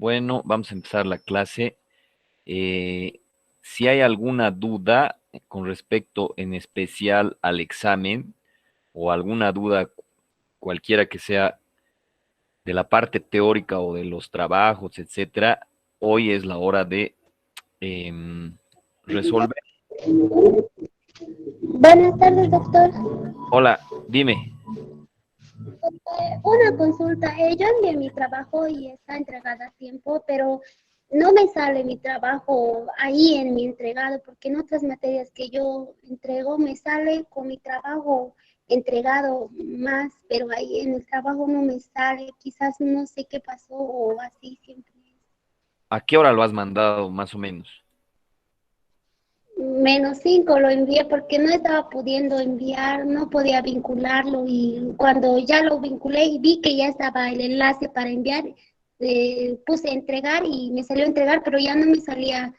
Bueno, vamos a empezar la clase. Eh, si hay alguna duda con respecto en especial al examen o alguna duda cualquiera que sea de la parte teórica o de los trabajos, etcétera, hoy es la hora de resolver. Buenas tardes, doctor. Hola, dime. Una consulta. Yo envié mi trabajo y está entregada a tiempo, pero no me sale mi trabajo ahí en mi entregado, porque en otras materias que yo entrego me sale con mi trabajo entregado más, pero ahí en el trabajo no me sale. Quizás no sé qué pasó o así siempre. ¿A qué hora lo has mandado más o menos? -5 lo envié porque no estaba pudiendo enviar, no podía vincularlo y cuando ya lo vinculé y vi que ya estaba el enlace para enviar, puse entregar y me salió entregar, pero ya no me salía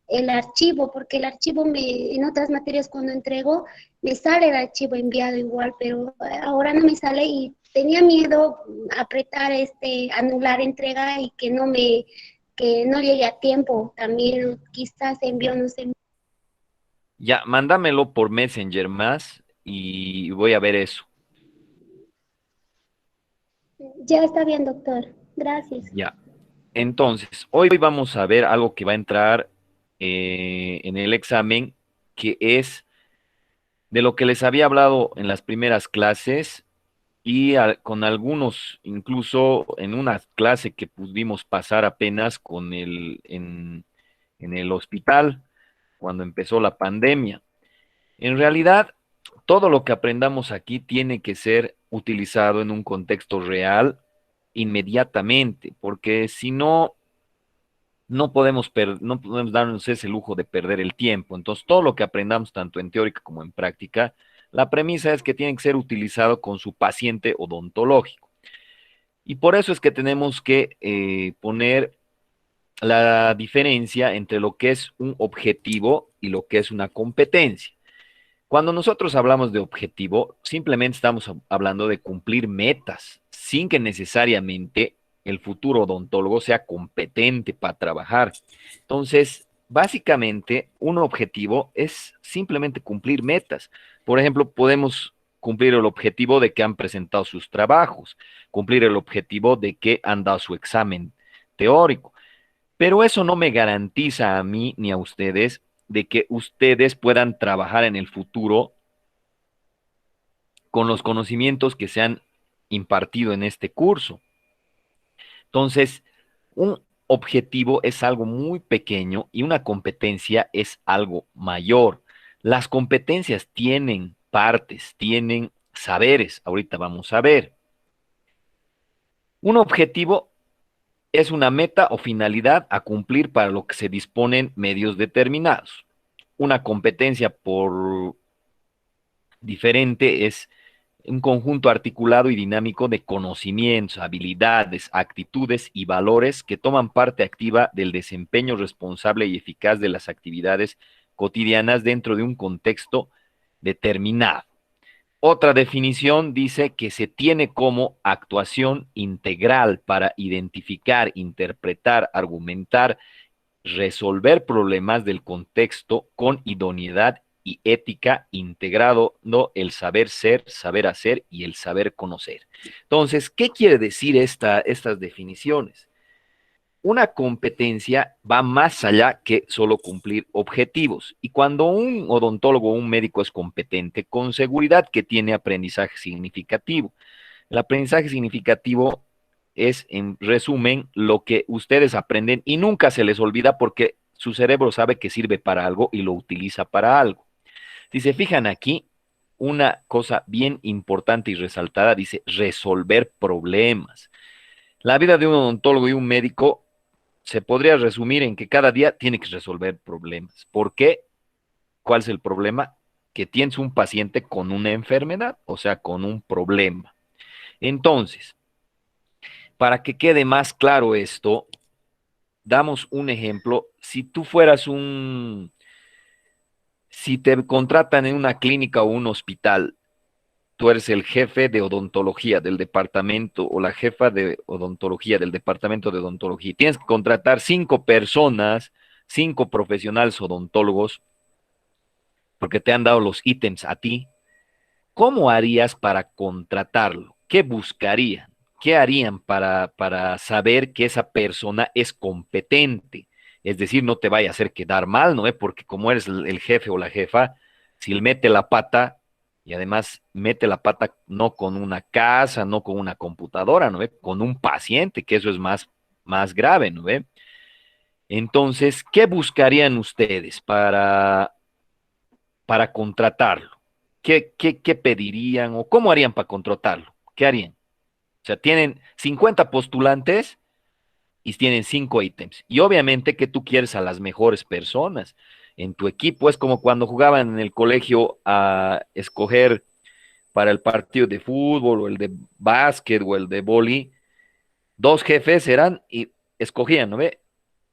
el archivo porque el archivo en otras materias cuando entrego me sale el archivo enviado igual, pero ahora no me sale y tenía miedo apretar anular entrega y que no llegue a tiempo, también quizás envió, no sé. Ya, mándamelo por Messenger más y voy a ver eso. Ya está bien, doctor. Gracias. Ya. Entonces, hoy vamos a ver algo que va a entrar en el examen, que es de lo que les había hablado en las primeras clases y con algunos, incluso en una clase que pudimos pasar apenas en el hospital cuando empezó la pandemia. En realidad, todo lo que aprendamos aquí tiene que ser utilizado en un contexto real inmediatamente, porque si no no podemos darnos ese lujo de perder el tiempo. Entonces, todo lo que aprendamos, tanto en teórica como en práctica, la premisa es que tiene que ser utilizado con su paciente odontológico. Y por eso es que tenemos que poner la diferencia entre lo que es un objetivo y lo que es una competencia. Cuando nosotros hablamos de objetivo, simplemente estamos hablando de cumplir metas, sin que necesariamente el futuro odontólogo sea competente para trabajar. Entonces, básicamente, un objetivo es simplemente cumplir metas. Por ejemplo, podemos cumplir el objetivo de que han presentado sus trabajos, cumplir el objetivo de que han dado su examen teórico. Pero eso no me garantiza a mí ni a ustedes de que ustedes puedan trabajar en el futuro con los conocimientos que se han impartido en este curso. Entonces, un objetivo es algo muy pequeño y una competencia es algo mayor. Las competencias tienen partes, tienen saberes. Ahorita vamos a ver. Un objetivo es una meta o finalidad a cumplir para lo que se disponen medios determinados. Una competencia por diferente es un conjunto articulado y dinámico de conocimientos, habilidades, actitudes y valores que toman parte activa del desempeño responsable y eficaz de las actividades cotidianas dentro de un contexto determinado. Otra definición dice que se tiene como actuación integral para identificar, interpretar, argumentar, resolver problemas del contexto con idoneidad y ética, integrado ¿no? el saber ser, saber hacer y el saber conocer. Entonces, ¿qué quiere decir estas definiciones? Una competencia va más allá que solo cumplir objetivos. Y cuando un odontólogo o un médico es competente, con seguridad que tiene aprendizaje significativo. El aprendizaje significativo es, en resumen, lo que ustedes aprenden y nunca se les olvida porque su cerebro sabe que sirve para algo y lo utiliza para algo. Si se fijan aquí, una cosa bien importante y resaltada dice resolver problemas. La vida de un odontólogo y un médico se podría resumir en que cada día tiene que resolver problemas. ¿Por qué? ¿Cuál es el problema? Que tienes un paciente con una enfermedad, o sea, con un problema. Entonces, para que quede más claro esto, damos un ejemplo. Si te contratan en una clínica o un hospital tú eres el jefe de odontología del departamento o la jefa de odontología del departamento de odontología. Y tienes que contratar 5 personas, 5 profesionales odontólogos, porque te han dado los ítems a ti. ¿Cómo harías para contratarlo? ¿Qué buscarían? ¿Qué harían para saber que esa persona es competente? Es decir, no te vaya a hacer quedar mal, ¿no? Porque como eres el jefe o la jefa, si él mete la pata, y además mete la pata no con una casa, no con una computadora, ¿no? Con un paciente, que eso es más grave, ¿no? Entonces, ¿qué buscarían ustedes para contratarlo? ¿Qué pedirían o cómo harían para contratarlo? ¿Qué harían? O sea, tienen 50 postulantes y tienen 5 ítems. Y obviamente que tú quieres a las mejores personas en tu equipo. Es como cuando jugaban en el colegio a escoger para el partido de fútbol o el de básquet o el de vóley. 2 jefes eran y escogían, ¿no ve?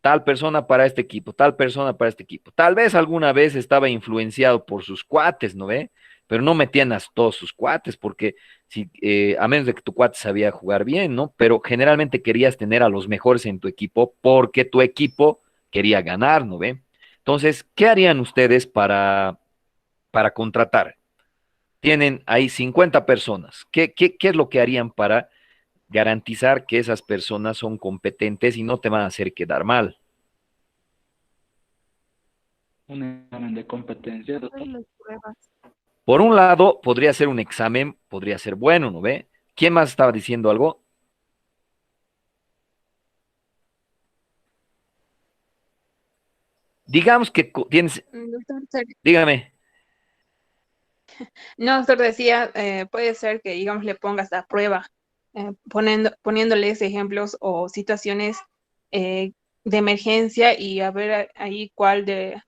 Tal persona para este equipo, tal persona para este equipo. Tal vez alguna vez estaba influenciado por sus cuates, ¿no ve? Pero no metían a todos sus cuates, porque si, a menos de que tu cuate sabía jugar bien, ¿no? Pero generalmente querías tener a los mejores en tu equipo porque tu equipo quería ganar, ¿no ve? Entonces, ¿qué harían ustedes para contratar? Tienen ahí 50 personas. ¿Qué es lo que harían para garantizar que esas personas son competentes y no te van a hacer quedar mal? Un examen de competencia, Todas doctor. las pruebas. Por un lado, podría ser un examen, podría ser bueno, ¿no ve? ¿Quién más estaba diciendo algo? Digamos que tienes, Doctor, dígame, no, doctor decía, puede ser que, digamos, le pongas a prueba, poniéndoles ejemplos o situaciones eh, de emergencia y a ver ahí cuál de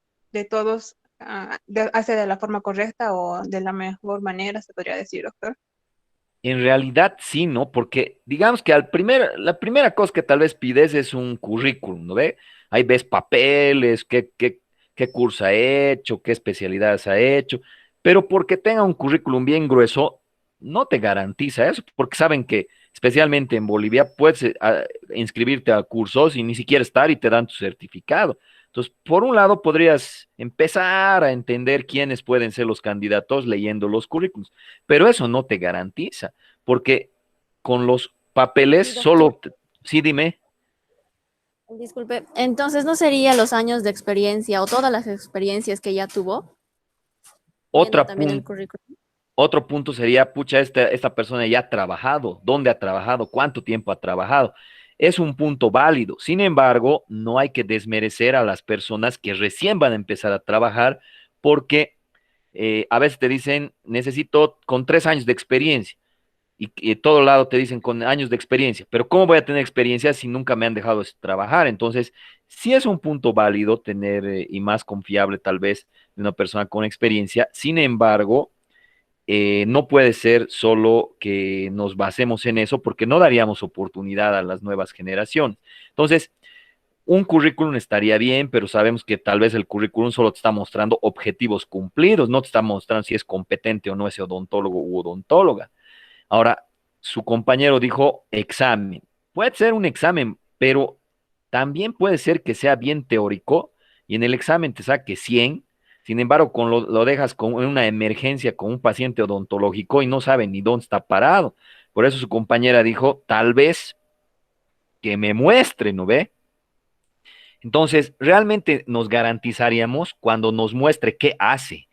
todos hace de la forma correcta o de la mejor manera, se podría decir, doctor. en realidad sí, ¿no? Porque digamos que la primera cosa que tal vez pides es un currículum, ¿no ve? Ahí ves papeles, qué curso ha hecho, qué especialidades ha hecho, pero porque tenga un currículum bien grueso, no te garantiza eso, porque saben que especialmente en Bolivia puedes inscribirte a cursos y ni siquiera estar y te dan tu certificado. Entonces, por un lado, podrías empezar a entender quiénes pueden ser los candidatos leyendo los currículums, pero eso no te garantiza porque con los papeles Sí, doctor. sí, dime, Disculpe, entonces no sería los años de experiencia o todas las experiencias que ya tuvo, viendo otra también el pun- currículum. otro punto sería, pucha, esta persona ya ha trabajado, ¿dónde ha trabajado? ¿Cuánto tiempo ha trabajado? Es un punto válido. Sin embargo, no hay que desmerecer a las personas que recién van a empezar a trabajar porque a veces te dicen, necesito con 3 años de experiencia. Y todo lado te dicen con años de experiencia, pero ¿cómo voy a tener experiencia si nunca me han dejado trabajar? Entonces, sí es un punto válido tener y más confiable tal vez de una persona con experiencia. Sin embargo, no puede ser solo que nos basemos en eso porque no daríamos oportunidad a las nuevas generaciones. Entonces, un currículum estaría bien, pero sabemos que tal vez el currículum solo te está mostrando objetivos cumplidos, no te está mostrando si es competente o no ese odontólogo u odontóloga. Ahora, su compañero dijo examen. Puede ser un examen, pero también puede ser que sea bien teórico y en el examen te saque 100. Sin embargo, lo dejas con una emergencia con un paciente odontológico y no sabe ni dónde está parado. Por eso su compañera dijo, tal vez que me muestre, ¿no ve? Entonces, realmente nos garantizaríamos cuando nos muestre qué hace.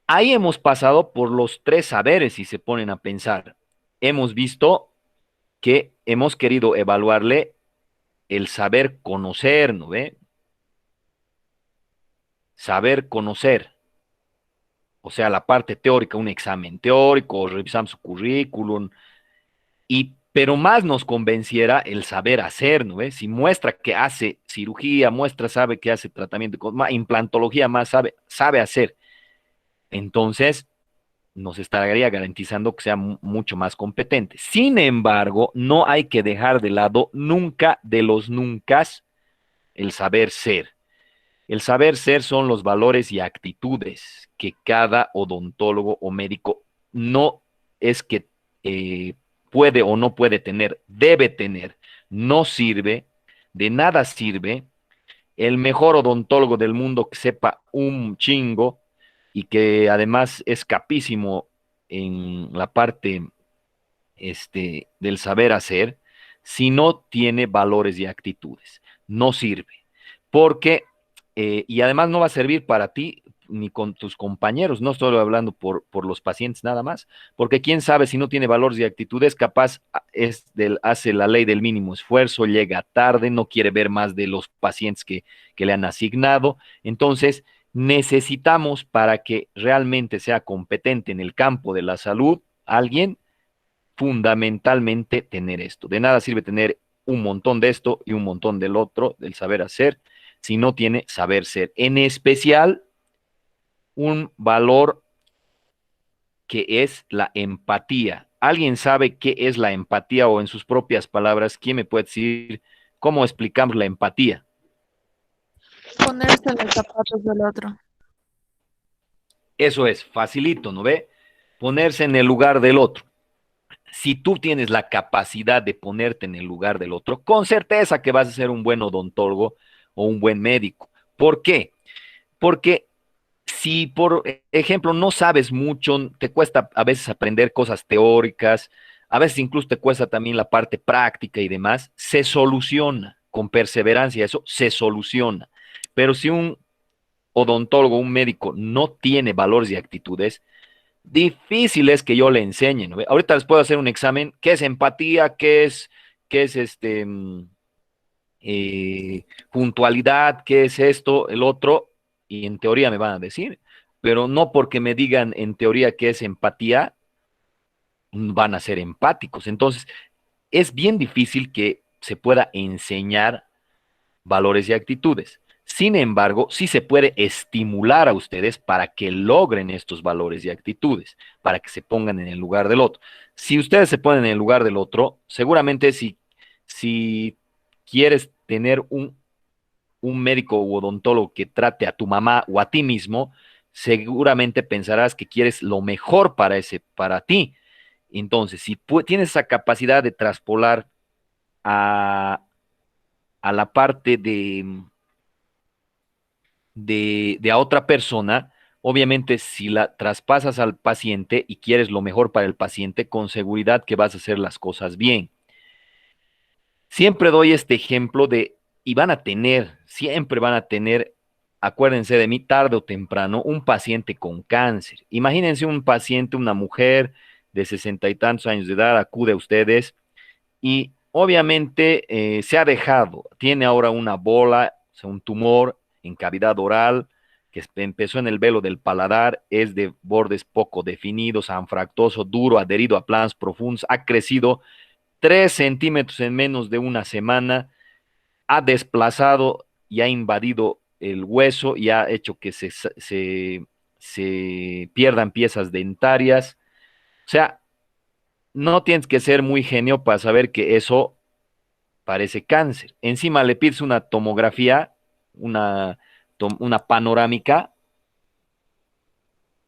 Ahí hemos pasado por los 3 saberes, si se ponen a pensar. Hemos visto que hemos querido evaluarle el saber conocer, ¿no ve? Saber conocer, o sea, la parte teórica, un examen teórico, revisamos su currículum, pero más nos convenciera el saber hacer, ¿no ve? Si muestra que hace cirugía, muestra, sabe que hace tratamiento, implantología más sabe hacer, entonces nos estaría garantizando que sea mucho más competente. Sin embargo, no hay que dejar de lado nunca de los nunca el saber ser. El saber ser son los valores y actitudes que cada odontólogo o médico no es que puede o no puede tener, debe tener. No sirve, de nada sirve el mejor odontólogo del mundo que sepa un chingo y que además es capísimo en la parte del saber hacer, si no tiene valores y actitudes. No sirve. Porque, y además no va a servir para ti ni con tus compañeros, no estoy hablando por los pacientes nada más, porque quién sabe si no tiene valores y actitudes, capaz hace la ley del mínimo esfuerzo, llega tarde, no quiere ver más de los pacientes que le han asignado. Entonces, necesitamos para que realmente sea competente en el campo de la salud, alguien fundamentalmente tener esto. De nada sirve tener un montón de esto y un montón del otro, del saber hacer, si no tiene saber ser. En especial, un valor que es la empatía. ¿Alguien sabe qué es la empatía o en sus propias palabras, quién me puede decir cómo explicamos la empatía? Ponerse en los zapatos del otro. Eso es, facilito, ¿no ve? Ponerse en el lugar del otro. Si tú tienes la capacidad de ponerte en el lugar del otro, con certeza que vas a ser un buen odontólogo o un buen médico. ¿Por qué? Porque si, por ejemplo, no sabes mucho, te cuesta a veces aprender cosas teóricas, a veces incluso te cuesta también la parte práctica y demás, se soluciona con perseverancia, eso se soluciona. Pero si un odontólogo, un médico no tiene valores y actitudes, difícil es que yo le enseñe, ¿no? Ahorita les puedo hacer un examen, ¿qué es empatía? ¿Qué es puntualidad? ¿Qué es esto? El otro, y en teoría me van a decir, pero no porque me digan en teoría qué es empatía, van a ser empáticos. Entonces, es bien difícil que se pueda enseñar valores y actitudes. Sin embargo, sí se puede estimular a ustedes para que logren estos valores y actitudes, para que se pongan en el lugar del otro. Si ustedes se ponen en el lugar del otro, seguramente si quieres tener un médico u odontólogo que trate a tu mamá o a ti mismo, seguramente pensarás que quieres lo mejor para ti. Entonces, si tienes esa capacidad de traspolar a, a la parte de a otra persona, obviamente si la traspasas al paciente y quieres lo mejor para el paciente, con seguridad que vas a hacer las cosas bien. Siempre doy este ejemplo y siempre van a tener, acuérdense de mí, tarde o temprano, un paciente con cáncer. Imagínense un paciente, una mujer de 60 y tantos años de edad, acude a ustedes y obviamente se ha dejado, tiene ahora una bola, o sea, un tumor en cavidad oral que empezó en el velo del paladar, es de bordes poco definidos, anfractuoso, duro, adherido a planos profundos, ha crecido 3 centímetros en menos de una semana, ha desplazado y ha invadido el hueso y ha hecho que se pierdan piezas dentarias. O sea, no tienes que ser muy genio para saber que eso parece cáncer. Encima le pides una tomografía, una panorámica,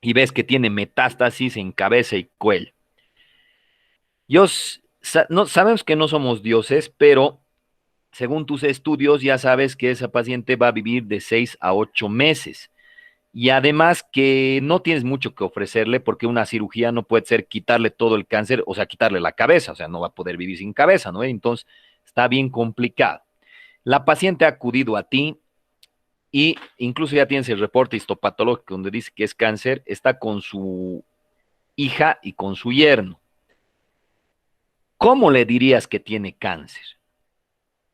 y ves que tiene metástasis en cabeza y cuello. No, sabemos que no somos dioses, pero según tus estudios ya sabes que esa paciente va a vivir de 6 a 8 meses. Y además que no tienes mucho que ofrecerle porque una cirugía no puede ser quitarle todo el cáncer, o sea, quitarle la cabeza, o sea, no va a poder vivir sin cabeza, ¿no? Entonces, está bien complicado. La paciente ha acudido a ti y incluso ya tienes el reporte histopatológico donde dice que es cáncer, está con su hija y con su yerno. ¿Cómo le dirías que tiene cáncer?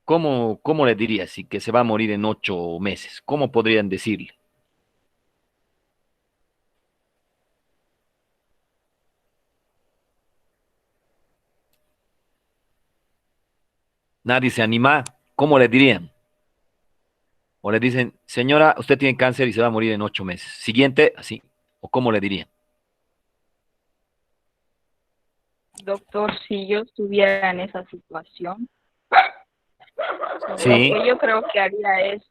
¿Cómo le dirías y que se va a morir en 8 meses? ¿Cómo podrían decirle? Nadie se anima. ¿Cómo le dirían? O le dicen, señora, usted tiene cáncer y se va a morir en 8 meses. Siguiente, así. ¿O cómo le dirían? Doctor, si yo estuviera en esa situación, lo Sí, que yo creo que haría es,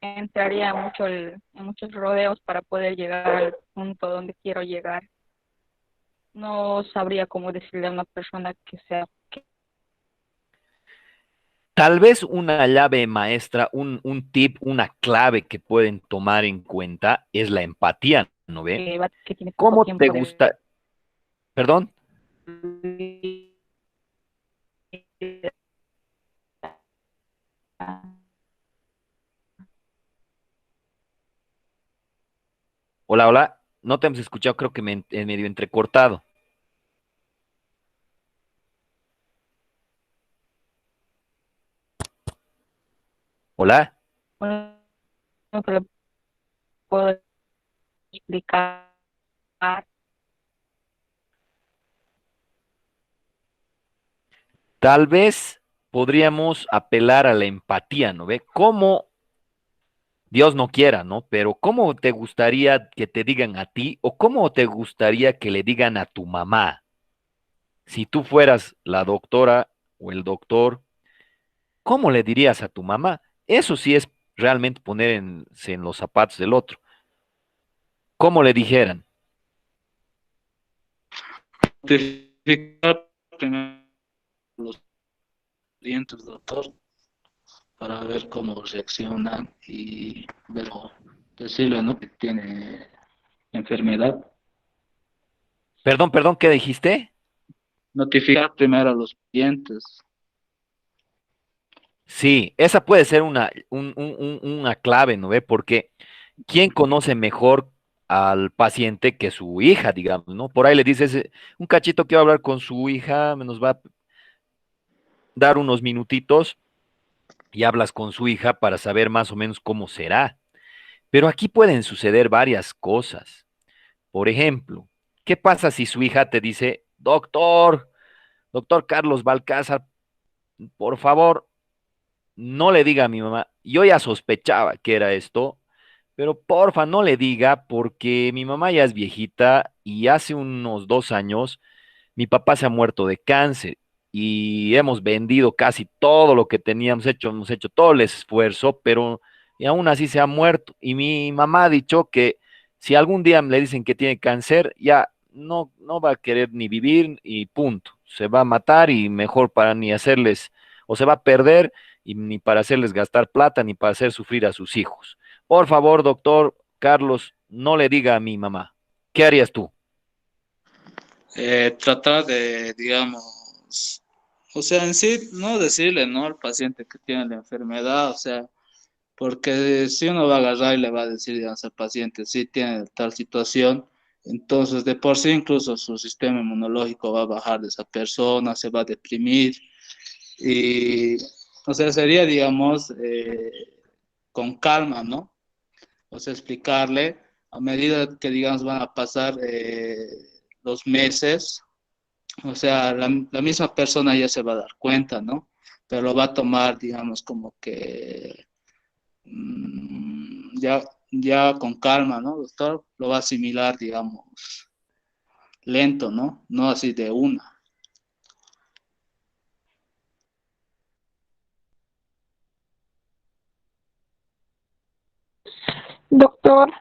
entraría mucho en muchos rodeos para poder llegar al punto donde quiero llegar. no sabría cómo decirle a una persona que sea. Tal vez una llave maestra, un tip, una clave que pueden tomar en cuenta es la empatía, ¿no ve? Que tiene poco ¿Cómo te tiempo de... gusta? Perdón, hola, hola, no te hemos escuchado, creo que medio entrecortado. Hola, Bueno, que le puedo explicar. tal vez podríamos apelar a la empatía, ¿no ve? ¿Cómo Dios no quiera, ¿no? Pero ¿cómo te gustaría que te digan a ti o cómo te gustaría que le digan a tu mamá? Si tú fueras la doctora o el doctor, ¿cómo le dirías a tu mamá? Eso sí es realmente ponerse en los zapatos del otro. ¿Cómo le dijeran? Notificar primero los clientes, doctor, para ver cómo reaccionan y ver, decirle, ¿no?, que tiene enfermedad. Perdón, perdón, ¿qué dijiste? Notificar primero a los clientes. Sí, esa puede ser una clave, ¿no ve? Porque ¿quién conoce mejor al paciente que su hija, digamos, ¿no? Por ahí le dices, un cachito quiero hablar con su hija, nos va a dar unos minutitos y hablas con su hija para saber más o menos cómo será. Pero aquí pueden suceder varias cosas. Por ejemplo, ¿qué pasa si su hija te dice, doctor Carlos Balcázar, por favor, no le diga a mi mamá? Yo ya sospechaba que era esto, pero porfa, no le diga porque mi mamá ya es viejita y hace unos 2 años mi papá se ha muerto de cáncer y hemos vendido casi todo lo que teníamos hecho, hemos hecho todo el esfuerzo, pero y aún así se ha muerto. Y mi mamá ha dicho que si algún día le dicen que tiene cáncer, ya no va a querer ni vivir y punto. Se va a matar y mejor para ni hacerles, o se va a perder y ni para hacerles gastar plata ni para hacer sufrir a sus hijos. Por favor, doctor Carlos, no le diga a mi mamá. ¿Qué harías tú? Tratar de, digamos, o sea, en sí, no decirle, ¿no?, al paciente que tiene la enfermedad, o sea, porque si uno va a agarrar y le va a decir, digamos, al paciente, si tiene tal situación, entonces de por sí incluso su sistema inmunológico va a bajar de esa persona, se va a deprimir y, o sea, sería, digamos, con calma, ¿no? O sea, explicarle a medida que, digamos, van a pasar los meses, o sea, la misma persona ya se va a dar cuenta, ¿no? Pero lo va a tomar, digamos, como que ya con calma, ¿no, doctor? Lo va a asimilar, digamos, lento, ¿no? No así de una. Doctor,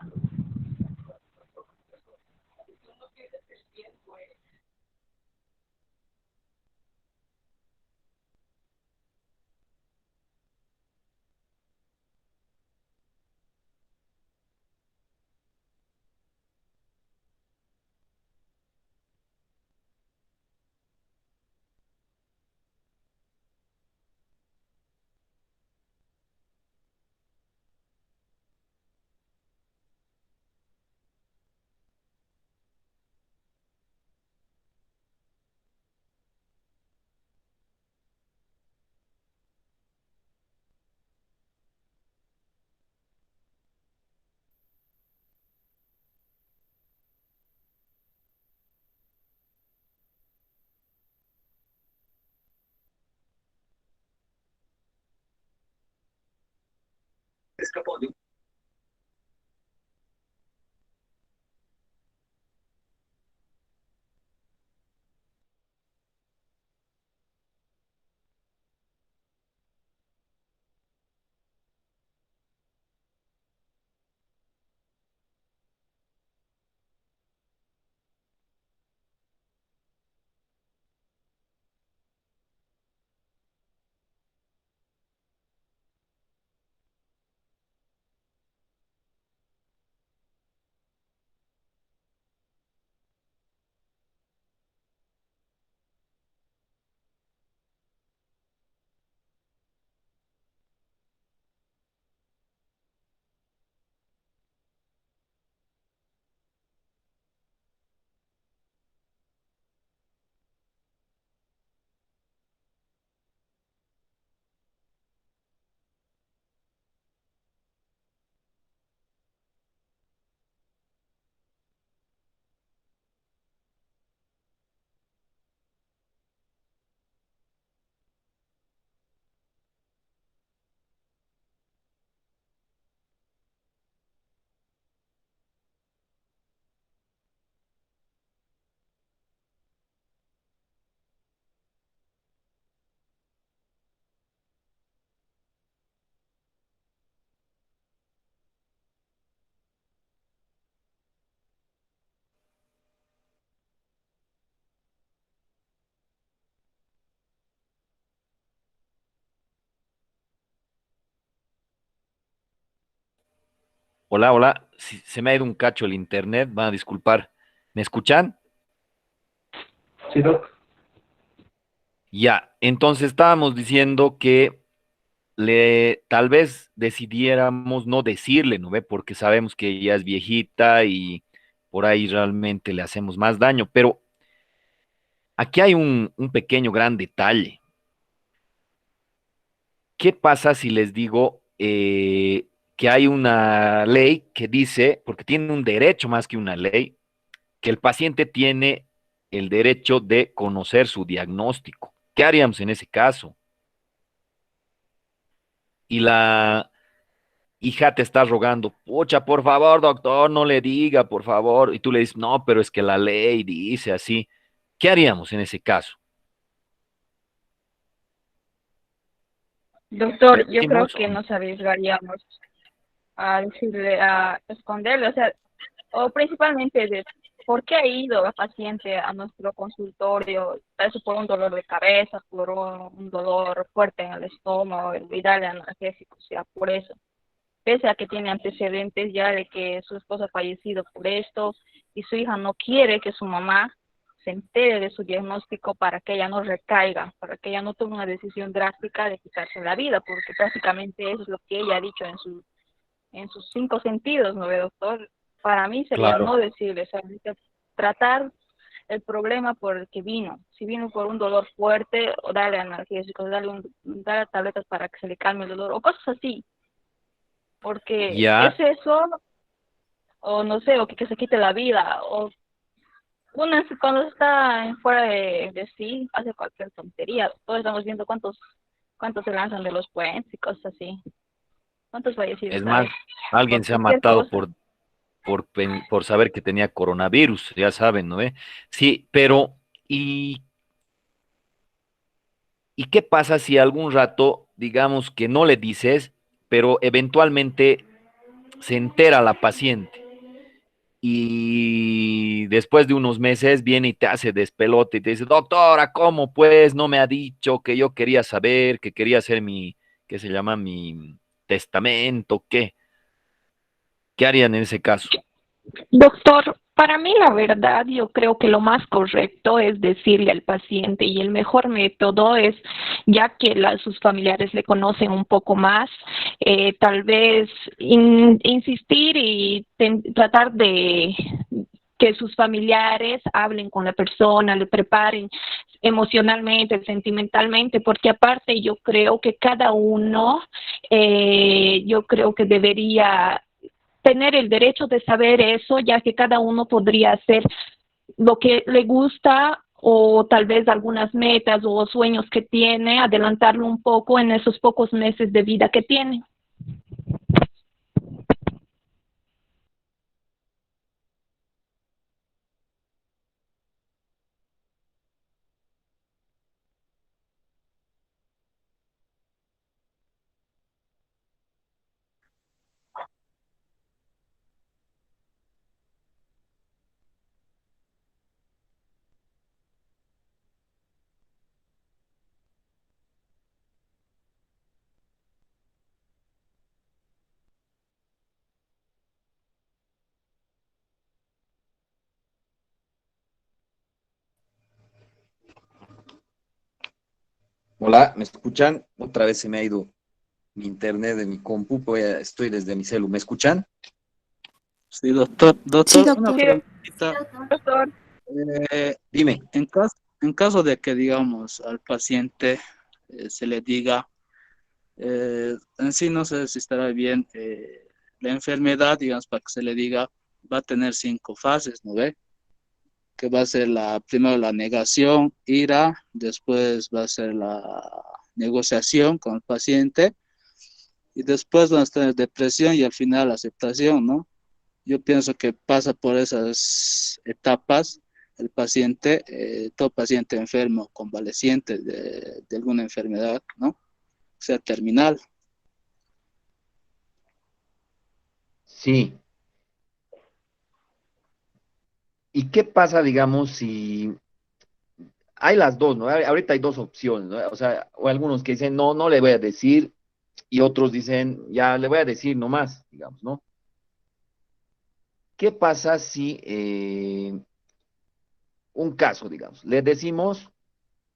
Hola, hola. Se me ha ido un cacho el internet, van a disculpar. ¿Me escuchan? Sí, Doc. Ya, entonces estábamos diciendo que tal vez decidiéramos no decirle, ¿no ve? Porque sabemos que ella es viejita y por ahí realmente le hacemos más daño. Pero aquí hay un pequeño gran detalle. ¿Qué pasa si les digo que hay una ley que dice, porque tiene un derecho más que una ley, que el paciente tiene el derecho de conocer su diagnóstico? ¿Qué haríamos en ese caso? Y la hija te está rogando, pucha, por favor, doctor, no le diga, por favor. Y tú le dices, no, pero es que la ley dice así. ¿Qué haríamos en ese caso? ¿Le Doctor, yo creo decimos que o no? nos arriesgaríamos a decirle, a esconderle, o sea, o principalmente de por qué ha ido la paciente a nuestro consultorio, tal vez por un dolor de cabeza, por un dolor fuerte en el estómago, y darle analgésico, o sea, por eso. Pese a que tiene antecedentes ya de que su esposo ha fallecido por esto y su hija no quiere que su mamá se entere de su diagnóstico para que ella no recaiga, para que ella no tome una decisión drástica de quitarse la vida, porque prácticamente eso es lo que ella ha dicho en sus cinco sentidos, ¿no ve, doctor? Para mí sería Claro. no decirle, o sea, hay que tratar el problema por el que vino. Si vino por un dolor fuerte, o darle analgésicos, darle tabletas para que se le calme el dolor, o cosas así, porque es Ya, eso, o no sé, o que se quite la vida, o cuando está fuera de sí, hace cualquier tontería. Todos estamos viendo cuántos se lanzan de los puentes y cosas así. ¿Cuántos fallecidos es hay? más, alguien Por se ha cualquier matado cosa. por saber que tenía coronavirus, ya saben, ¿no? Sí, pero ¿y, ¿y qué pasa si algún rato, digamos que no le dices, pero eventualmente se entera la paciente y después de unos meses viene y te hace despelote y te dice, doctora, ¿cómo pues no me ha dicho que yo quería saber, que quería hacer mi, ¿qué se llama? Mi testamento, ¿qué? ¿Qué harían en ese caso? Doctor, para mí la verdad yo creo que lo más correcto es decirle al paciente y el mejor método es, ya que sus familiares le conocen un poco más, tal vez insistir y tratar de que sus familiares hablen con la persona, le preparen emocionalmente, sentimentalmente, porque aparte yo creo que cada uno, yo creo que debería tener el derecho de saber eso, ya que cada uno podría hacer lo que le gusta o tal vez algunas metas o sueños que tiene, adelantarlo un poco en esos pocos meses de vida que tiene. Hola, ¿me escuchan? Otra vez se me ha ido mi internet de mi compu, estoy desde mi celu. ¿Me escuchan? Sí, doctor. Sí, Doctor, una doctor. Sí, preguntita. doctor. Dime. En caso de que, digamos, al paciente se le diga, en sí no sé si estará bien, la enfermedad, digamos, para que se le diga, va a tener 5 fases, ¿no ve? Que va a ser primero la negación, ira, después va a ser la negociación con el paciente y después van a estar depresión y al final la aceptación, ¿no? Yo pienso que pasa por esas etapas el paciente, todo paciente enfermo, convaleciente de alguna enfermedad, ¿no? Sea terminal. Sí. ¿Y qué pasa, digamos, si hay las dos, ¿no? Ahorita hay dos opciones, ¿no? O sea, o algunos que dicen, no, no le voy a decir, y otros dicen, ya le voy a decir nomás, digamos, ¿no? ¿Qué pasa si un caso, digamos, le decimos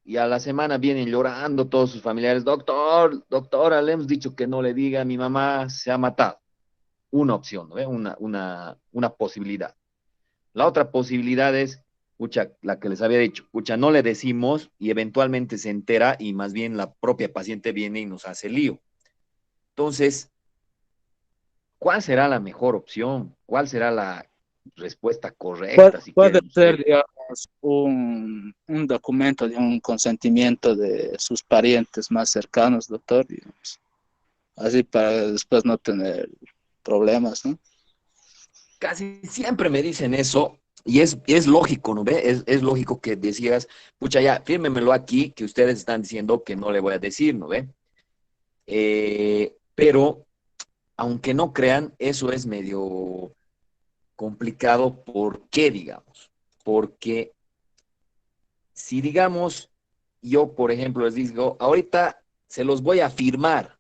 y a la semana vienen llorando todos sus familiares, doctor, doctora, le hemos dicho que no le diga, mi mamá se ha matado? Una opción, ¿no? Una posibilidad. La otra posibilidad es, pucha, la que les había dicho, pucha, no le decimos y eventualmente se entera y más bien la propia paciente viene y nos hace lío. Entonces, ¿cuál será la mejor opción? ¿Cuál será la respuesta correcta, si Puede quieren ser, ustedes? digamos, un documento de un consentimiento de sus parientes más cercanos, doctor, digamos, así para después no tener problemas, ¿no? Casi siempre me dicen eso y es lógico, ¿no ve? Es lógico que decías, pucha, ya, fírmemelo aquí, que ustedes están diciendo que no le voy a decir, ¿no ve? Pero, aunque no crean, eso es medio complicado. ¿Por qué, digamos? Porque si, digamos, yo, por ejemplo, les digo, ahorita se los voy a firmar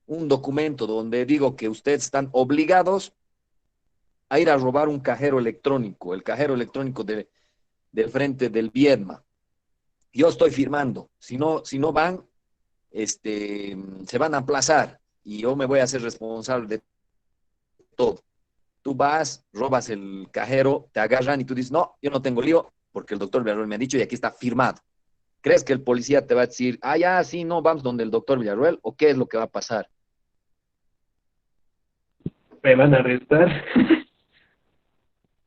un documento donde digo que ustedes están obligados a ir a robar un cajero electrónico, el cajero electrónico del frente del Viedma. Yo estoy firmando. Si no van, se van a aplazar y yo me voy a hacer responsable de todo. Tú vas, robas el cajero, te agarran y tú dices, no, yo no tengo lío porque el doctor Villarruel me ha dicho y aquí está firmado. ¿Crees que el policía te va a decir, ah, ya, sí, no, vamos donde el doctor Villarruel? ¿O qué es lo que va a pasar? Me van a arrestar.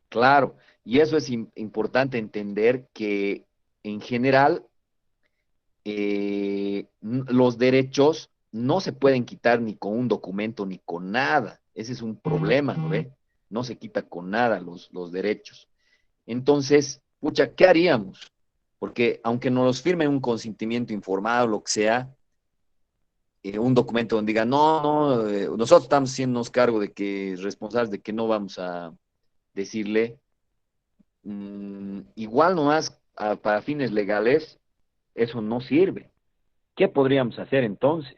Claro, y eso es importante entender que en general los derechos no se pueden quitar ni con un documento ni con nada. Ese es un problema, ¿no ve? No se quita con nada los derechos. Entonces, pucha, ¿qué haríamos? Porque aunque nos los firmen un consentimiento informado, lo que sea, un documento donde diga, no, no, nosotros estamos haciéndonos cargo de que, responsables de que no vamos a decirle, igual nomás para fines legales, eso no sirve. ¿Qué podríamos hacer entonces?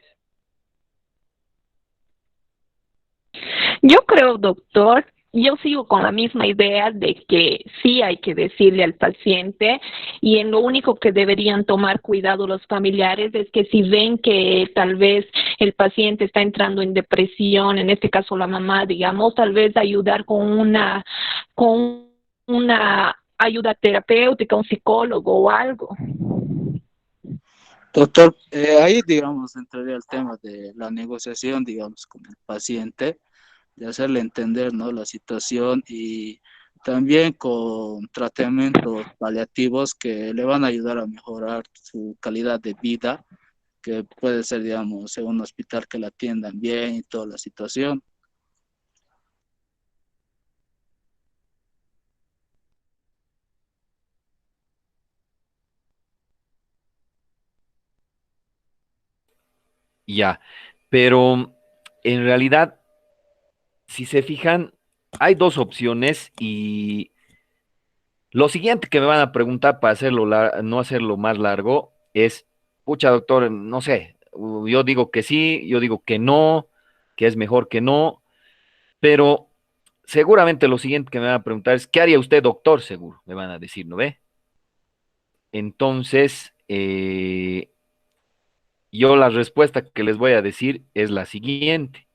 Yo creo, doctor, yo sigo con la misma idea de que sí hay que decirle al paciente y en lo único que deberían tomar cuidado los familiares es que si ven que tal vez el paciente está entrando en depresión, en este caso la mamá, digamos, tal vez ayudar con una ayuda terapéutica, un psicólogo o algo. Doctor, ahí, digamos, entraría el tema de la negociación, digamos, con el paciente, de hacerle entender, ¿no?, la situación y también con tratamientos paliativos que le van a ayudar a mejorar su calidad de vida, que puede ser, digamos, en un hospital que la atiendan bien y toda la situación. Ya, pero en realidad, si se fijan, hay dos opciones y lo siguiente que me van a preguntar para no hacerlo más largo es, pucha, doctor, no sé, yo digo que sí, yo digo que no, que es mejor que no, pero seguramente lo siguiente que me van a preguntar es, ¿qué haría usted, doctor? Seguro, me van a decir, ¿no ve? Entonces, yo la respuesta que les voy a decir es la siguiente,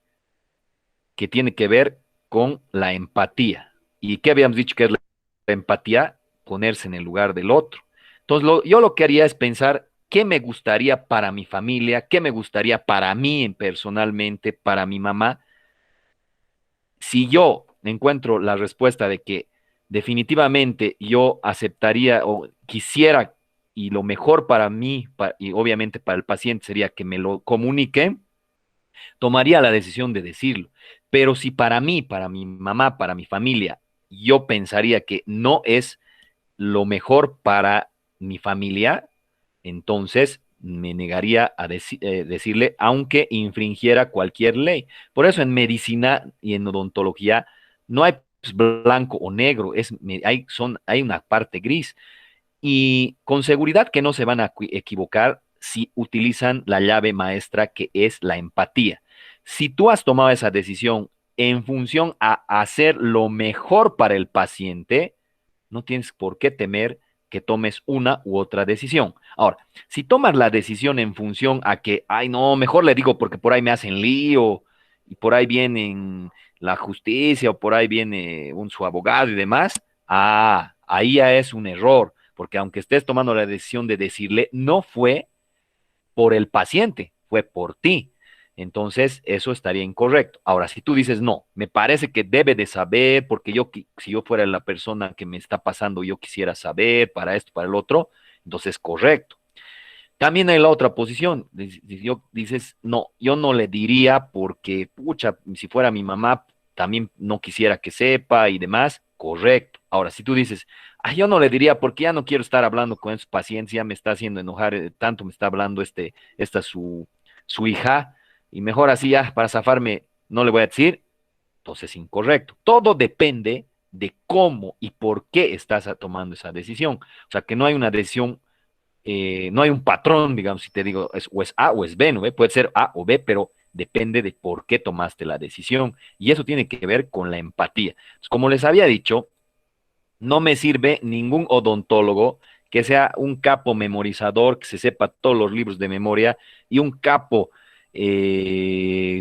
que tiene que ver con la empatía. ¿Y qué habíamos dicho que es la empatía? Ponerse en el lugar del otro. Entonces, yo lo que haría es pensar qué me gustaría para mi familia, qué me gustaría para mí personalmente, para mi mamá. Si yo encuentro la respuesta de que definitivamente yo aceptaría o quisiera y lo mejor para mí y obviamente para el paciente sería que me lo comunique, tomaría la decisión de decirlo. Pero si para mí, para mi mamá, para mi familia, yo pensaría que no es lo mejor para mi familia, entonces me negaría a decirle, aunque infringiera cualquier ley. Por eso en medicina y en odontología no hay blanco o negro, hay una parte gris. Y con seguridad que no se van a equivocar si utilizan la llave maestra que es la empatía. Si tú has tomado esa decisión en función a hacer lo mejor para el paciente, no tienes por qué temer que tomes una u otra decisión. Ahora, si tomas la decisión en función a que, ay, no, mejor le digo porque por ahí me hacen lío y por ahí viene la justicia o por ahí viene su abogado y demás, ahí ya es un error, porque aunque estés tomando la decisión de decirle, no fue por el paciente, fue por ti. Entonces, eso estaría incorrecto. Ahora, si tú dices, no, me parece que debe de saber, porque si yo fuera la persona que me está pasando, yo quisiera saber para esto, para el otro, entonces correcto. También hay la otra posición, dices, no, yo no le diría porque, pucha, si fuera mi mamá, también no quisiera que sepa y demás, correcto. Ahora, si tú dices, ay, yo no le diría porque ya no quiero estar hablando con esos pacientes, ya me está haciendo enojar, tanto me está hablando esta su hija, y mejor así ya, para zafarme, no le voy a decir, entonces incorrecto. Todo depende de cómo y por qué estás tomando esa decisión. O sea, que no hay una decisión, no hay un patrón, digamos, si te digo, o es A o es B, ¿no ve? Puede ser A o B, pero depende de por qué tomaste la decisión. Y eso tiene que ver con la empatía. Entonces, como les había dicho, no me sirve ningún odontólogo que sea un capo memorizador, que se sepa todos los libros de memoria, y un capo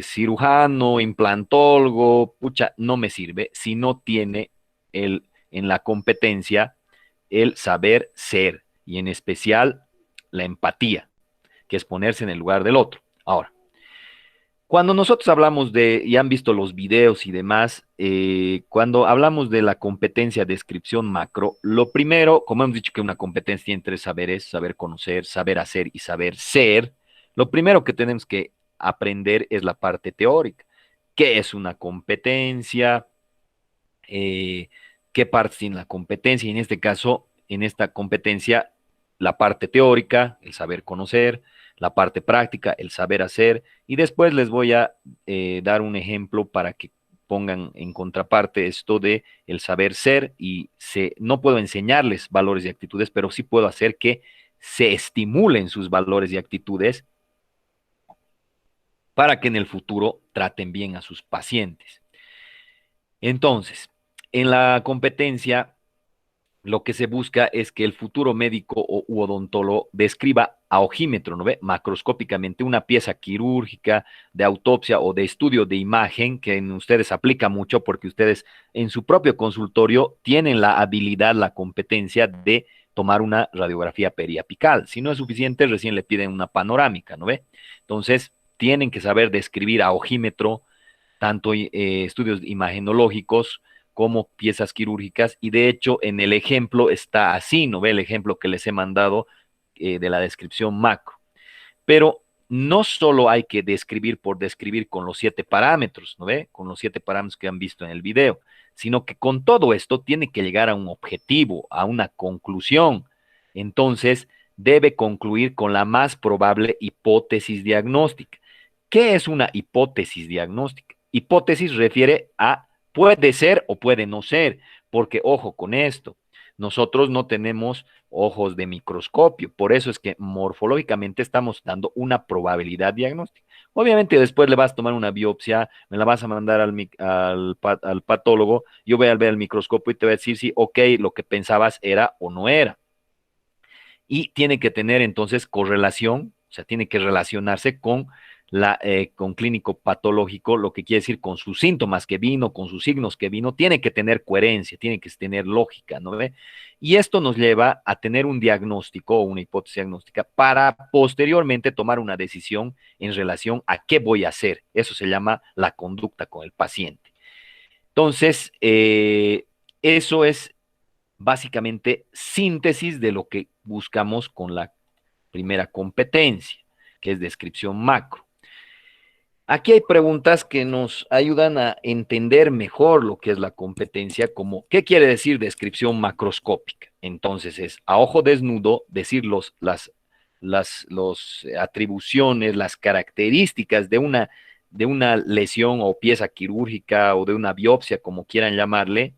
cirujano, implantólogo, pucha, no me sirve si no tiene en la competencia el saber ser, y en especial la empatía, que es ponerse en el lugar del otro. Ahora, cuando nosotros hablamos y han visto los videos y demás, cuando hablamos de la competencia de descripción macro, lo primero, como hemos dicho que una competencia tiene tres saberes, saber conocer, saber hacer y saber ser, lo primero que tenemos que aprender es la parte teórica. ¿Qué es una competencia? ¿Qué partes tiene la competencia? Y en este caso, en esta competencia, la parte teórica, el saber conocer, la parte práctica, el saber hacer, y después les voy a dar un ejemplo para que pongan en contraparte esto de el saber ser, y no puedo enseñarles valores y actitudes, pero sí puedo hacer que se estimulen sus valores y actitudes para que en el futuro traten bien a sus pacientes. Entonces, en la competencia, lo que se busca es que el futuro médico u odontólogo describa a ojímetro, ¿no ve? Macroscópicamente una pieza quirúrgica, de autopsia o de estudio de imagen, que en ustedes aplica mucho porque ustedes en su propio consultorio tienen la habilidad, la competencia de tomar una radiografía periapical. Si no es suficiente, recién le piden una panorámica, ¿no ve? Entonces, tienen que saber describir a ojímetro tanto estudios imagenológicos como piezas quirúrgicas, y de hecho en el ejemplo está así, ¿no ve? El ejemplo que les he mandado de la descripción macro. Pero no solo hay que describir por describir con los 7 parámetros, ¿no ve? Con los 7 parámetros que han visto en el video, sino que con todo esto tiene que llegar a un objetivo, a una conclusión. Entonces, debe concluir con la más probable hipótesis diagnóstica. ¿Qué es una hipótesis diagnóstica? Hipótesis refiere a puede ser o puede no ser, porque ojo con esto, nosotros no tenemos ojos de microscopio, por eso es que morfológicamente estamos dando una probabilidad diagnóstica. Obviamente después le vas a tomar una biopsia, me la vas a mandar al patólogo, yo voy a ver el microscopio y te voy a decir si, ok, lo que pensabas era o no era. Y tiene que tener entonces correlación, o sea, tiene que relacionarse con clínico patológico, lo que quiere decir con sus síntomas que vino, con sus signos que vino, tiene que tener coherencia, tiene que tener lógica, ¿no ve? Y esto nos lleva a tener un diagnóstico o una hipótesis diagnóstica para posteriormente tomar una decisión en relación a qué voy a hacer. Eso se llama la conducta con el paciente. Entonces, eso es básicamente síntesis de lo que buscamos con la primera competencia, que es descripción macro. Aquí hay preguntas que nos ayudan a entender mejor lo que es la competencia, como ¿qué quiere decir descripción macroscópica? Entonces es a ojo desnudo decir las atribuciones, las características de una lesión o pieza quirúrgica o de una biopsia, como quieran llamarle,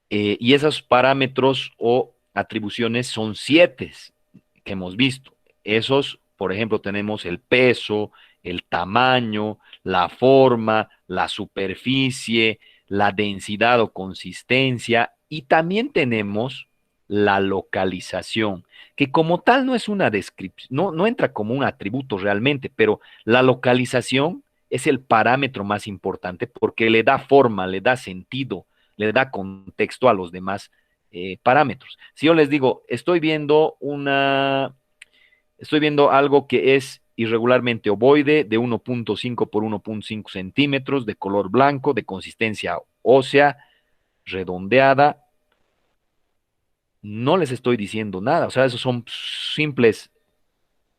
y esos parámetros o atribuciones son 7 que hemos visto. Esos, por ejemplo, tenemos el peso, el tamaño, la forma, la superficie, la densidad o consistencia, y también tenemos la localización, que como tal no es una descripción, no entra como un atributo realmente, pero la localización es el parámetro más importante porque le da forma, le da sentido, le da contexto a los demás parámetros. Si yo les digo, estoy viendo algo que es irregularmente ovoide de 1.5 por 1.5 centímetros, de color blanco, de consistencia ósea, redondeada, no les estoy diciendo nada. O sea, esos son simples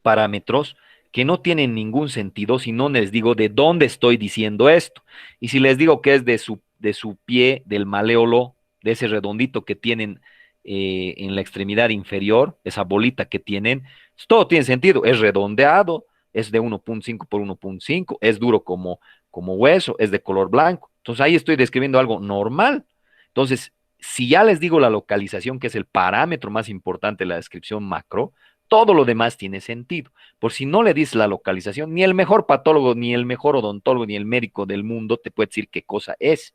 parámetros que no tienen ningún sentido si no les digo de dónde estoy diciendo esto. Y si les digo que es de su pie, del maléolo, de ese redondito que tienen en la extremidad inferior, esa bolita que tienen, pues, todo tiene sentido. Es redondeado, es de 1.5 por 1.5, es duro como hueso, es de color blanco. Entonces ahí estoy describiendo algo normal. Entonces, si ya les digo la localización, que es el parámetro más importante de la descripción macro, todo lo demás tiene sentido. Por si no le dices la localización, ni el mejor patólogo, ni el mejor odontólogo, ni el médico del mundo te puede decir qué cosa es.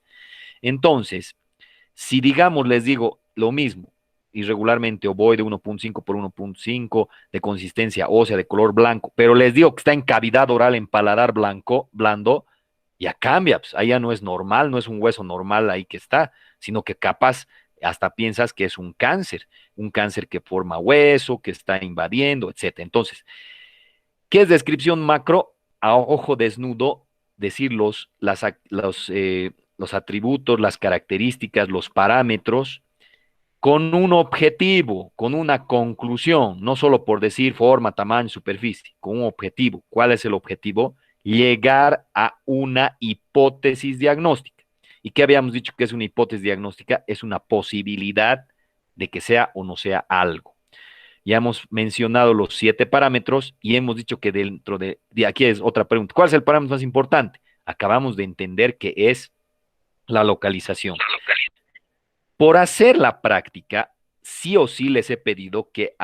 Entonces, si digamos, les digo lo mismo, irregularmente ovoide 1.5 por 1.5, de consistencia ósea, de color blanco, pero les digo que está en cavidad oral, en paladar blanco, blando, ya cambia, pues ahí ya no es normal, no es un hueso normal ahí que está, sino que capaz hasta piensas que es un cáncer que forma hueso, que está invadiendo, etcétera. Entonces, ¿qué es descripción macro? A ojo desnudo, decir los atributos, las características, los parámetros, con un objetivo, con una conclusión, no solo por decir forma, tamaño, superficie, con un objetivo. ¿Cuál es el objetivo? Llegar a una hipótesis diagnóstica. ¿Y qué habíamos dicho que es una hipótesis diagnóstica? Es una posibilidad de que sea o no sea algo. Ya hemos mencionado los 7 parámetros y hemos dicho que dentro de aquí es otra pregunta. ¿Cuál es el parámetro más importante? Acabamos de entender que es la localización. Por hacer la práctica, sí o sí les he pedido que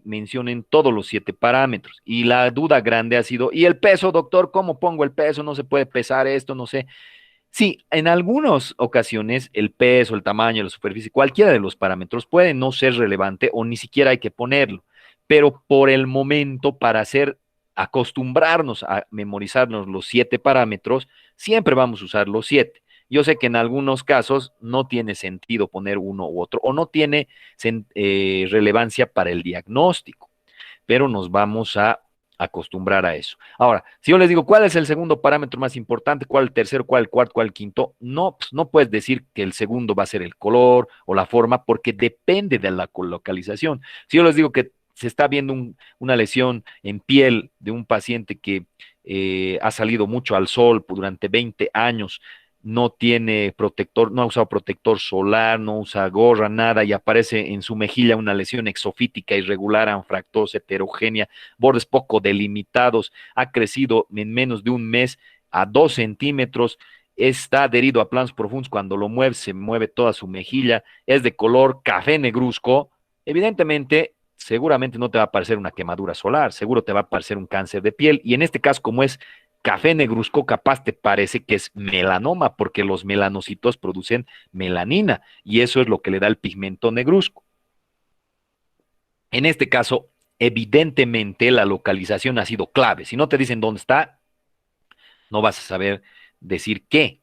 mencionen todos los 7 parámetros. Y la duda grande ha sido, ¿y el peso, doctor? ¿Cómo pongo el peso? No se puede pesar esto, no sé. Sí, en algunas ocasiones el peso, el tamaño, la superficie, cualquiera de los parámetros puede no ser relevante o ni siquiera hay que ponerlo. Pero por el momento, acostumbrarnos a memorizarnos los 7 parámetros, siempre vamos a usar los 7. Yo sé que en algunos casos no tiene sentido poner uno u otro o no tiene relevancia para el diagnóstico, pero nos vamos a acostumbrar a eso. Ahora, si yo les digo, ¿cuál es el segundo parámetro más importante? ¿Cuál el tercero? ¿Cuál el cuarto? ¿Cuál el quinto? No, pues no puedes decir que el segundo va a ser el color o la forma, porque depende de la localización. Si yo les digo que se está viendo una lesión en piel de un paciente que ha salido mucho al sol durante 20 años, no tiene protector, no ha usado protector solar, no usa gorra, nada, y aparece en su mejilla una lesión exofítica irregular, anfractosa, heterogénea, bordes poco delimitados, ha crecido en menos de un mes a 2 centímetros, está adherido a planos profundos, cuando lo mueve, se mueve toda su mejilla, es de color café negruzco, evidentemente, seguramente no te va a aparecer una quemadura solar, seguro te va a aparecer un cáncer de piel, y en este caso, como es café negruzco, capaz te parece que es melanoma, porque los melanocitos producen melanina, y eso es lo que le da el pigmento negruzco. En este caso, evidentemente la localización ha sido clave. Si no te dicen dónde está, no vas a saber decir qué.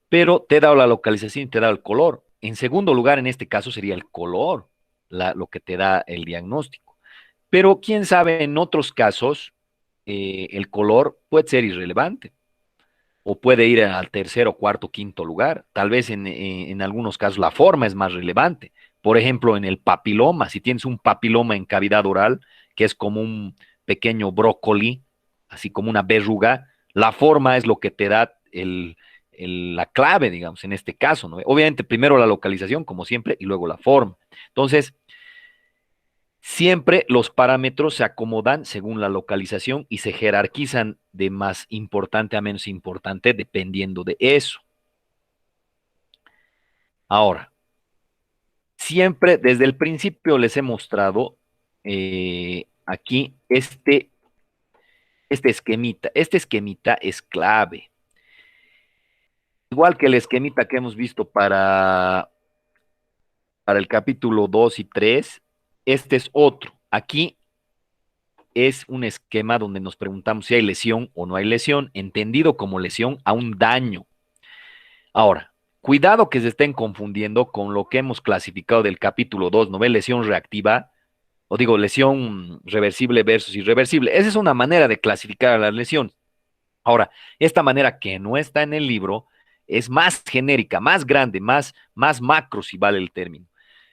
Pero te he dado la localización y te he dado el color. En segundo lugar, en este caso, sería el color, lo que te da el diagnóstico. Pero quién sabe, en otros casos, el color puede ser irrelevante o puede ir al tercero, cuarto, quinto lugar. Tal vez en algunos casos la forma es más relevante. Por ejemplo, en el papiloma, si tienes un papiloma en cavidad oral, que es como un pequeño brócoli, así como una verruga, la forma es lo que te da la clave, digamos, en este caso, ¿no? Obviamente, primero la localización, como siempre, y luego la forma. Entonces, siempre los parámetros se acomodan según la localización y se jerarquizan de más importante a menos importante dependiendo de eso. Ahora, siempre desde el principio les he mostrado aquí Este esquemita es clave. Igual que el esquemita que hemos visto para el capítulo 2 y 3, este es otro. Aquí es un esquema donde nos preguntamos si hay lesión o no hay lesión, entendido como lesión a un daño. Ahora, cuidado que se estén confundiendo con lo que hemos clasificado del capítulo 2, ¿no ve? Lesión reactiva, o digo, lesión reversible versus irreversible. Esa es una manera de clasificar a las lesiones. Ahora, esta manera que no está en el libro es más genérica, más grande, más macro, si vale el término.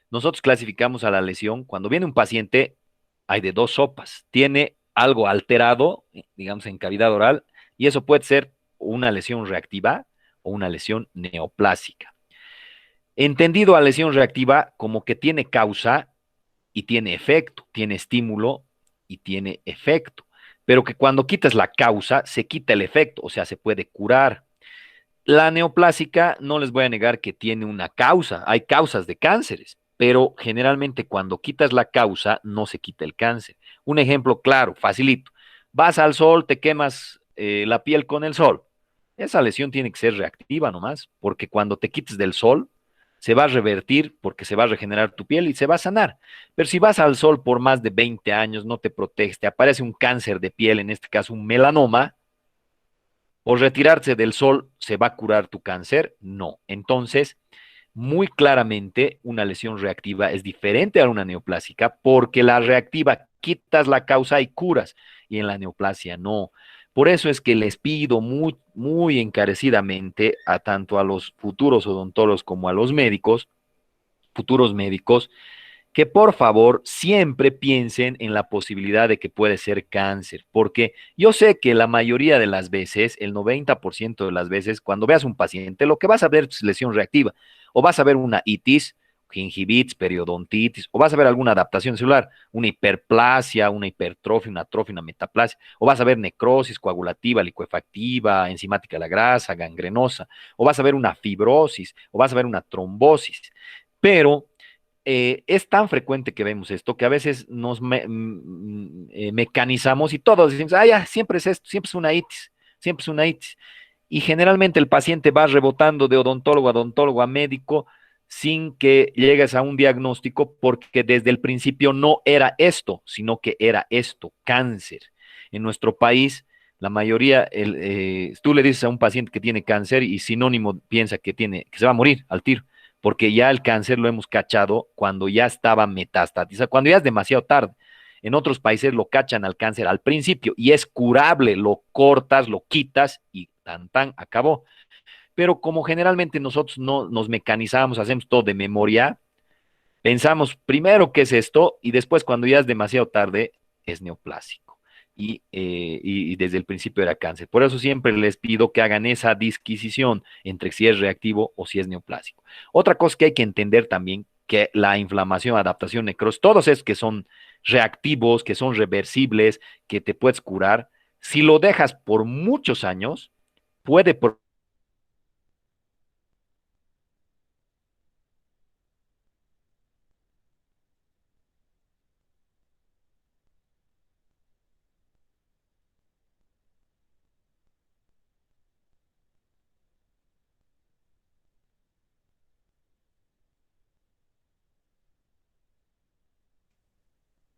Nosotros clasificamos a la lesión cuando viene un paciente, hay de dos sopas. Tiene algo alterado, digamos, en cavidad oral, y eso puede ser una lesión reactiva o una lesión neoplásica. Entendido a lesión reactiva como que tiene causa y tiene efecto, tiene estímulo y tiene efecto, pero que cuando quitas la causa, se quita el efecto, o sea, se puede curar. La neoplásica, no les voy a negar que tiene una causa, hay causas de cánceres, pero generalmente cuando quitas la causa, no se quita el cáncer. Un ejemplo claro, facilito. Vas al sol, te quemas la piel con el sol. Esa lesión tiene que ser reactiva nomás, porque cuando te quites del sol, se va a revertir porque se va a regenerar tu piel y se va a sanar. Pero si vas al sol por más de 20 años, no te proteges, te aparece un cáncer de piel, en este caso un melanoma, por retirarse del sol, ¿se va a curar tu cáncer? No. Entonces, muy claramente, una lesión reactiva es diferente a una neoplásica porque la reactiva quitas la causa y curas, y en la neoplasia no. Por eso es que les pido muy encarecidamente a tanto a los futuros odontólogos como a los médicos, futuros médicos, que por favor siempre piensen en la posibilidad de que puede ser cáncer, porque yo sé que la mayoría de las veces, el 90% de las veces, cuando veas un paciente, lo que vas a ver es lesión reactiva, o vas a ver una itis, gingivitis, periodontitis, o vas a ver alguna adaptación celular, una hiperplasia, una hipertrofia, una atrofia, una metaplasia, o vas a ver necrosis coagulativa, licuefactiva, enzimática de la grasa, gangrenosa, o vas a ver una fibrosis, o vas a ver una trombosis, pero es tan frecuente que vemos esto que a veces nos mecanizamos y todos decimos, ah, ya, siempre es esto, siempre es una itis, siempre es una itis. Y generalmente el paciente va rebotando de odontólogo a odontólogo a médico sin que llegues a un diagnóstico porque desde el principio no era esto, sino que era esto, cáncer. En nuestro país, la mayoría, tú le dices a un paciente que tiene cáncer y sinónimo piensa que se va a morir al tiro porque ya el cáncer lo hemos cachado cuando ya estaba metastatizado, cuando ya es demasiado tarde. En otros países lo cachan al cáncer al principio y es curable, lo cortas, lo quitas y tan tan, acabó. Pero como generalmente nosotros no nos mecanizamos, hacemos todo de memoria, pensamos primero qué es esto y después cuando ya es demasiado tarde es neoplásico. Y desde el principio era cáncer. Por eso siempre les pido que hagan esa disquisición entre si es reactivo o si es neoplásico. Otra cosa que hay que entender también, que la inflamación, adaptación, necrosis, todos esos que son reactivos, que son reversibles, que te puedes curar, si lo dejas por muchos años, puede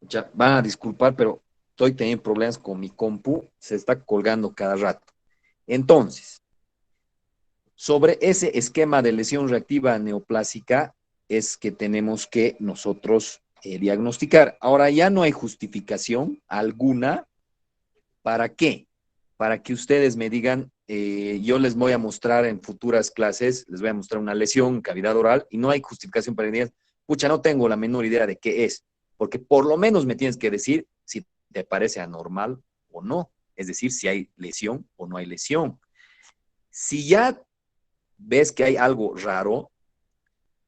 ya, van a disculpar, pero estoy teniendo problemas con mi compu, se está colgando cada rato. Entonces, sobre ese esquema de lesión reactiva neoplásica es que tenemos que nosotros diagnosticar. Ahora ya no hay justificación alguna. ¿Para qué? Para que ustedes me digan, yo les voy a mostrar en futuras clases, les voy a mostrar una lesión, cavidad oral, y no hay justificación para que digan, pucha, no tengo la menor idea de qué es, porque por lo menos me tienes que decir si te parece anormal o no, es decir, si hay lesión o no hay lesión. Si ya ves que hay algo raro,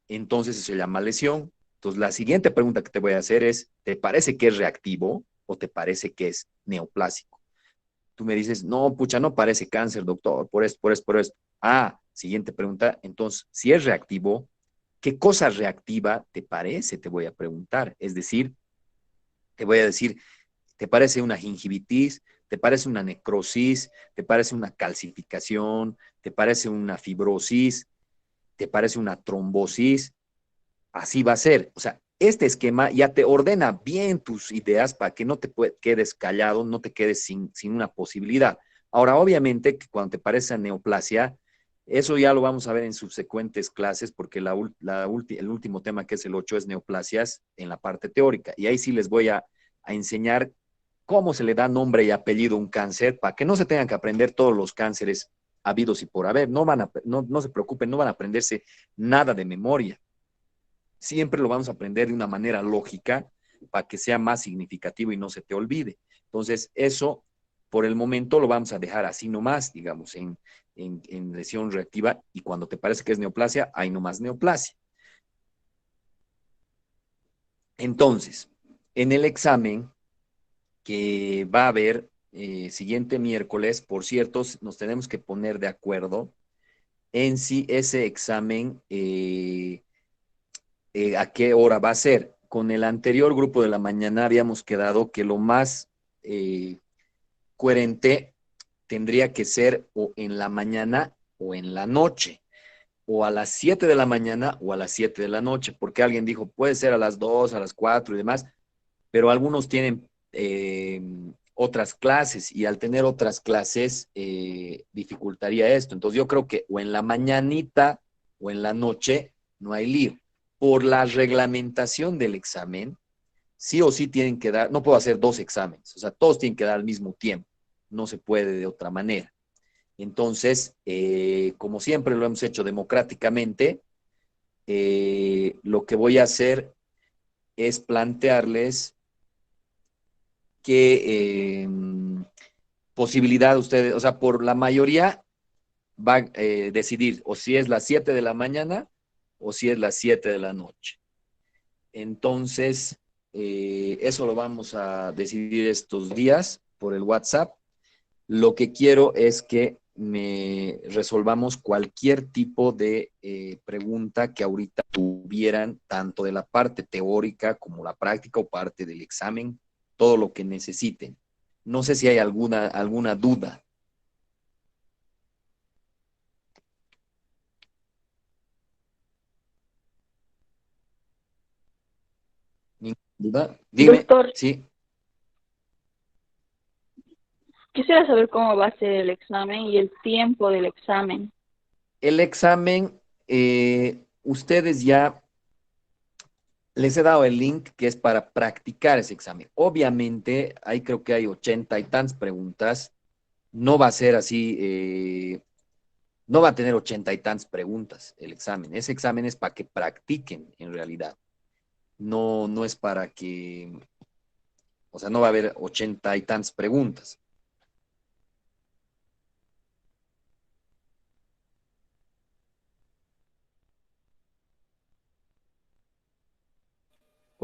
entonces eso se llama lesión. Entonces, la siguiente pregunta que te voy a hacer es, ¿te parece que es reactivo o te parece que es neoplásico? Tú me dices, no, pucha, no parece cáncer, doctor, por esto, por esto, por esto. Ah, siguiente pregunta. Entonces, si es reactivo, ¿qué cosa reactiva te parece? Te voy a preguntar. Es decir, te voy a decir, ¿te parece una gingivitis? ¿Te parece una necrosis? ¿Te parece una calcificación? ¿Te parece una fibrosis? ¿Te parece una trombosis? Así va a ser. O sea, este esquema ya te ordena bien tus ideas para que no te quedes callado, no te quedes sin una posibilidad. Ahora, obviamente, que cuando te parece neoplasia, eso ya lo vamos a ver en subsecuentes clases, porque el último tema, que es el 8, es neoplasias en la parte teórica. Y ahí sí les voy a enseñar cómo se le da nombre y apellido a un cáncer, para que no se tengan que aprender todos los cánceres habidos y por haber. No se preocupen, no van a aprenderse nada de memoria. Siempre lo vamos a aprender de una manera lógica para que sea más significativo y no se te olvide. Entonces, eso por el momento lo vamos a dejar así nomás, digamos, en lesión reactiva, y cuando te parece que es neoplasia, hay nomás neoplasia. Entonces, en el examen que va a haber siguiente miércoles, por cierto, nos tenemos que poner de acuerdo en si ese examen a qué hora va a ser. Con el anterior grupo de la mañana habíamos quedado que lo más coherente tendría que ser o en la mañana o en la noche, o a las 7 de la mañana o a las 7 de la noche, porque alguien dijo, puede ser a las 2, a las 4 y demás, pero algunos tienen otras clases, y al tener otras clases dificultaría esto. Entonces yo creo que o en la mañanita o en la noche no hay lío. Por la reglamentación del examen, sí o sí tienen que dar, no puedo hacer 2 exámenes, o sea, todos tienen que dar al mismo tiempo, no se puede de otra manera. Entonces, como siempre lo hemos hecho democráticamente, lo que voy a hacer es plantearles qué posibilidad ustedes, o sea, por la mayoría va a decidir o si es las 7 de la mañana o si es las 7 de la noche. Entonces, eso lo vamos a decidir estos días por el WhatsApp. Lo que quiero es que me resolvamos cualquier tipo de pregunta que ahorita tuvieran, tanto de la parte teórica como la práctica o parte del examen, todo lo que necesiten. No sé si hay alguna duda. ¿Ninguna duda? Dime. Doctor, Sí. quisiera saber cómo va a ser el examen y el tiempo del examen. El examen, ustedes ya les he dado el link que es para practicar ese examen. Obviamente, ahí creo que hay 80 y tantas preguntas. No va a ser así, no va a tener 80 y tantas preguntas el examen. Ese examen es para que practiquen en realidad. No es para que, o sea, no va a haber 80 y tantas preguntas.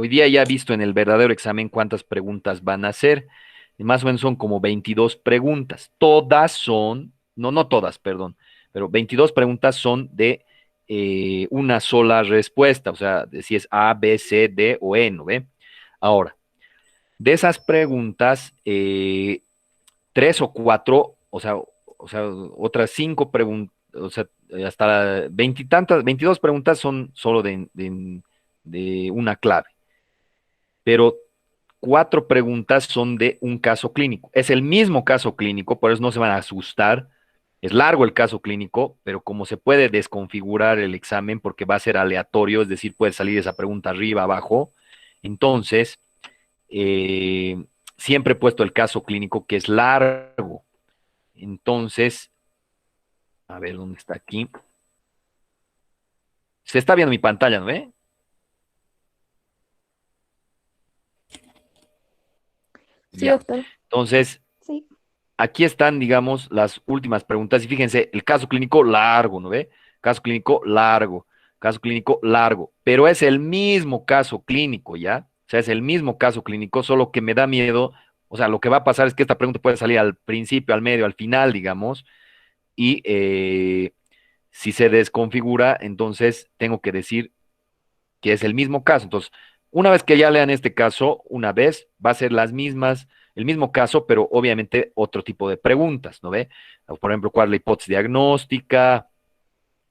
Hoy día ya he visto en el verdadero examen cuántas preguntas van a ser. Más o menos son como 22 preguntas. Todas son, no todas, perdón, pero 22 preguntas son de una sola respuesta, o sea, de si es A, B, C, D o E, ¿no ve? Ahora, de esas preguntas, 3 o 4, o sea, otras 5 preguntas, o sea, hasta 20 y tantas, 22 preguntas son solo de una clave, pero 4 preguntas son de un caso clínico. Es el mismo caso clínico, por eso no se van a asustar. Es largo el caso clínico, pero como se puede desconfigurar el examen porque va a ser aleatorio, es decir, puede salir esa pregunta arriba, abajo, entonces siempre he puesto el caso clínico que es largo. Entonces, a ver dónde está aquí. Se está viendo mi pantalla, ¿no ve? Sí, Ya. doctor. Entonces, Sí. aquí están, digamos, las últimas preguntas. Y fíjense, el caso clínico largo, ¿no ve? Caso clínico largo, caso clínico largo. Pero es el mismo caso clínico, ¿ya? O sea, es el mismo caso clínico, solo que me da miedo. O sea, lo que va a pasar es que esta pregunta puede salir al principio, al medio, al final, digamos. Y si se desconfigura, entonces tengo que decir que es el mismo caso. Entonces, una vez que ya lean este caso, una vez, va a ser las mismas el mismo caso, pero obviamente otro tipo de preguntas, ¿no ve? Por ejemplo, ¿cuál es la hipótesis diagnóstica?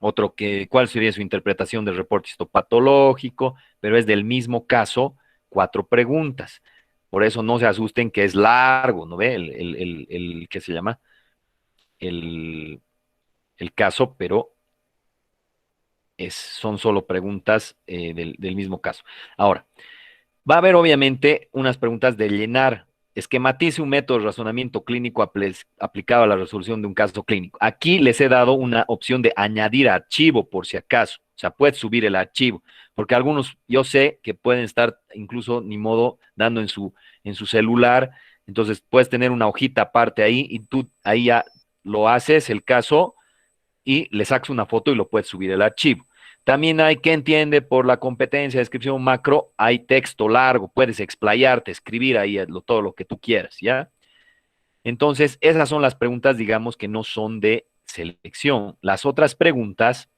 Otro que, ¿cuál sería su interpretación del reporte histopatológico? Pero es del mismo caso, 4 preguntas. Por eso no se asusten que es largo, ¿no ve? ¿Qué se llama? El, el caso, pero son solo preguntas del mismo caso. Ahora, va a haber obviamente unas preguntas de llenar. Esquematice un método de razonamiento clínico aplicado a la resolución de un caso clínico. Aquí les he dado una opción de añadir archivo por si acaso. O sea, puedes subir el archivo, porque algunos yo sé que pueden estar incluso ni modo dando en su celular. Entonces puedes tener una hojita aparte ahí y tú ahí ya lo haces el caso y le sacas una foto y lo puedes subir el archivo. También hay que entiende por la competencia de descripción macro, hay texto largo, puedes explayarte, escribir ahí todo lo que tú quieras, ¿ya? Entonces, esas son las preguntas, digamos, que no son de selección. Las otras preguntas,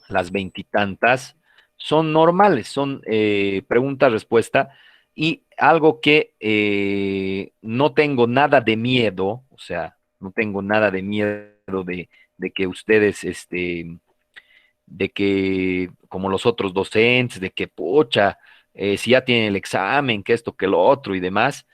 las veintitantas, son normales, son pregunta-respuesta y algo que no tengo nada de miedo, o sea, no tengo nada de miedo de que ustedes, de que, como los otros docentes, de que, pucha, si ya tienen el examen, que esto, que lo otro y demás,